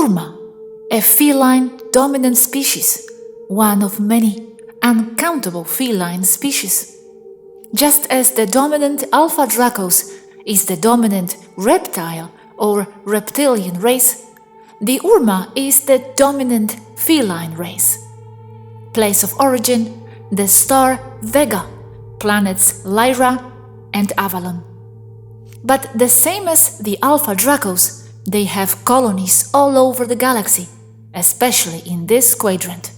Urma, a feline dominant species, one of many uncountable feline species. Just as the dominant Alpha Dracos is the dominant reptile or reptilian race, the Urma is the dominant feline race. Place of origin, the star Vega, planets Lyra and Avalon. But the same as the Alpha Dracos, they have colonies all over the galaxy, especially in this quadrant.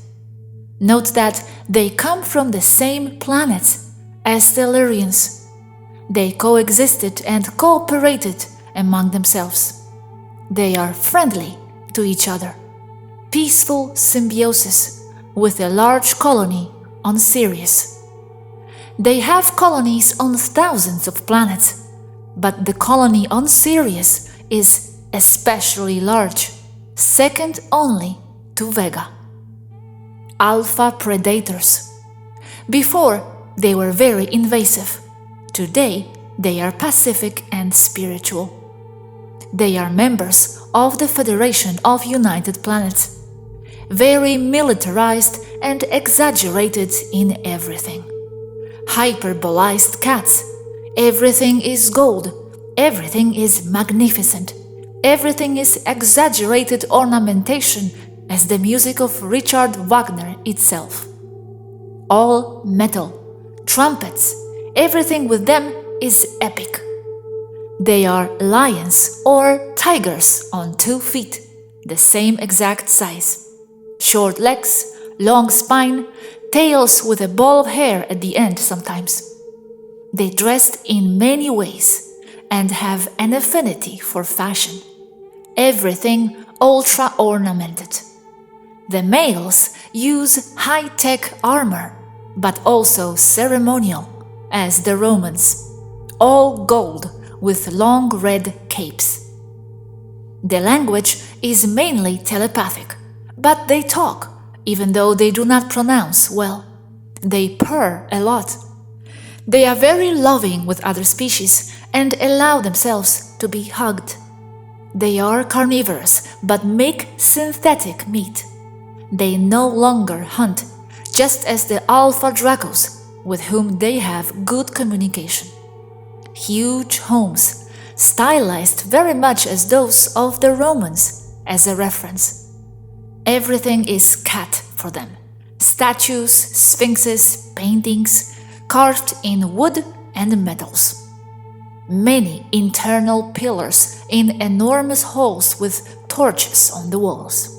Note that they come from the same planets as the Sirians. They coexisted and cooperated among themselves. They are friendly to each other. Peaceful symbiosis with a large colony on Sirius. They have colonies on thousands of planets, but the colony on Sirius is especially large, second only to Vega. Alpha predators. Before, they were very invasive. Today, they are pacific and spiritual. They are members of the Federation of United Planets, very militarized and exaggerated in everything. Hyperbolized cats. Everything is gold. Everything is magnificent. Everything is exaggerated ornamentation as the music of Richard Wagner itself. All metal, trumpets, everything with them is epic. They are lions or tigers on 2 feet, the same exact size. Short legs, long spine, tails with a ball of hair at the end sometimes. They dressed in many ways and have an affinity for fashion. Everything ultra-ornamented. The males use high-tech armor, but also ceremonial, as the Romans, all gold with long red capes. The language is mainly telepathic, but they talk, even though they do not pronounce well. They purr a lot. They are very loving with other species and allow themselves to be hugged. They are carnivorous, but make synthetic meat. They no longer hunt, just as the Alpha Dracos, with whom they have good communication. Huge homes, stylized very much as those of the Romans, as a reference. Everything is cat for them. Statues, sphinxes, paintings, carved in wood and metals. Many internal pillars in enormous halls with torches on the walls.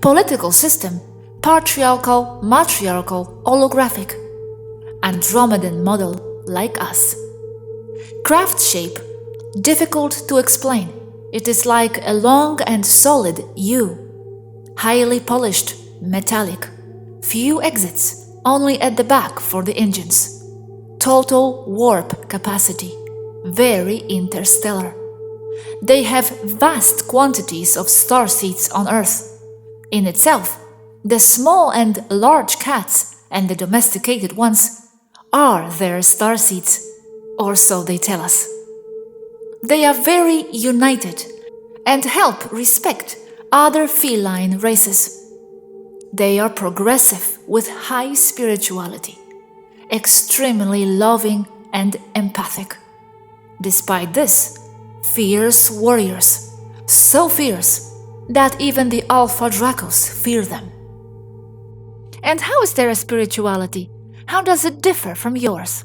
Political system, patriarchal, matriarchal, holographic. Andromedan model, like us. Craft shape, difficult to explain. It is like a long and solid U. Highly polished, metallic. Few exits, only at the back for the engines. Total warp capacity. Very interstellar. They have vast quantities of starseeds on Earth. In itself, the small and large cats and the domesticated ones are their starseeds, or so they tell us. They are very united and help respect other feline races. They are progressive with high spirituality, extremely loving and empathic. Despite this, fierce warriors, so fierce that even the Alpha Dracos fear them. And how is their spirituality? How does it differ from yours?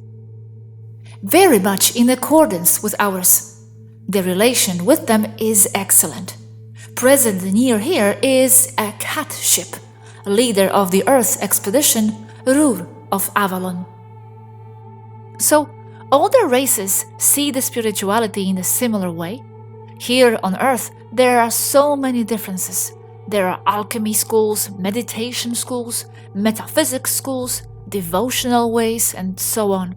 Very much in accordance with ours. The relation with them is excellent. Present near here is a cat ship, leader of the Earth expedition, Rur of Avalon. So, all the races see the spirituality in a similar way. Here on Earth, there are so many differences. There are alchemy schools, meditation schools, metaphysics schools, devotional ways, and so on.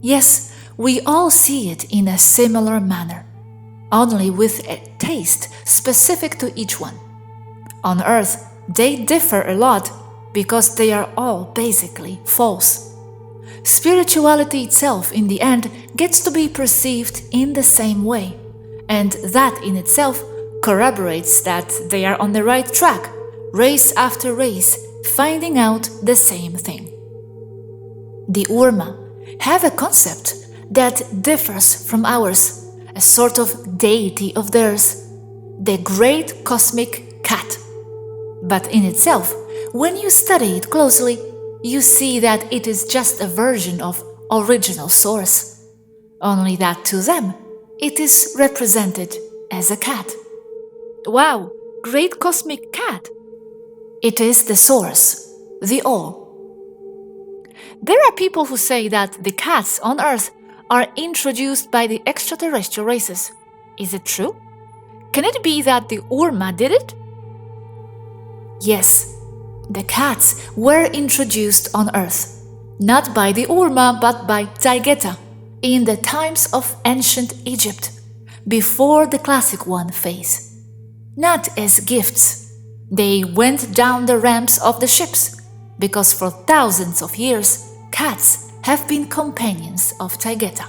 Yes, we all see it in a similar manner, only with a taste specific to each one. On Earth, they differ a lot because they are all basically false. Spirituality itself, in the end, gets to be perceived in the same way, and that in itself corroborates that they are on the right track, race after race, finding out the same thing. The Urma have a concept that differs from ours, a sort of deity of theirs, the great cosmic cat. But in itself, when you study it closely, you see that it is just a version of original source, only that to them it is represented as a cat. Wow, great cosmic cat! It is the source, the all. There are people who say that the cats on Earth are introduced by the extraterrestrial races. Is it true? Can it be that the Urma did it? Yes, the cats were introduced on Earth, not by the Urma but by Taygeta in the times of ancient Egypt, before the classic one phase. Not as gifts. They went down the ramps of the ships, because for thousands of years, cats have been companions of Taygeta.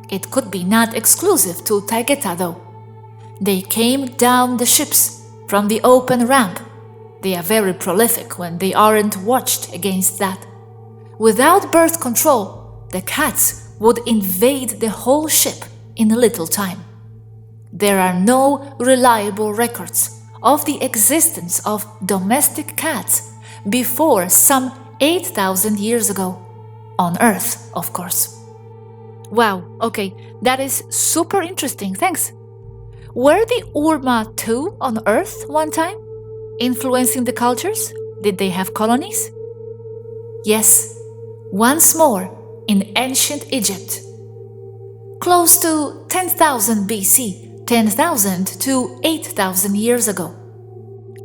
It could be not exclusive to Taygeta though. They came down the ships from the open ramp. They are very prolific when they aren't watched against that. Without birth control, the cats would invade the whole ship in a little time. There are no reliable records of the existence of domestic cats before some 8,000 years ago. On Earth, of course. Wow, okay, that is super interesting, thanks. Were the Urma too on Earth one time, influencing the cultures? Did they have colonies? Yes, once more in ancient Egypt. Close to 10,000 BC, 10,000 to 8,000 years ago.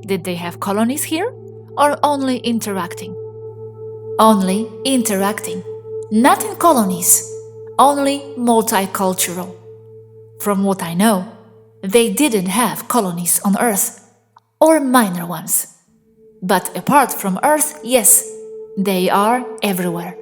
Did they have colonies here, or only interacting? Only interacting, not in colonies, only multicultural. From what I know, they didn't have colonies on Earth, or minor ones. But apart from Earth, yes, they are everywhere.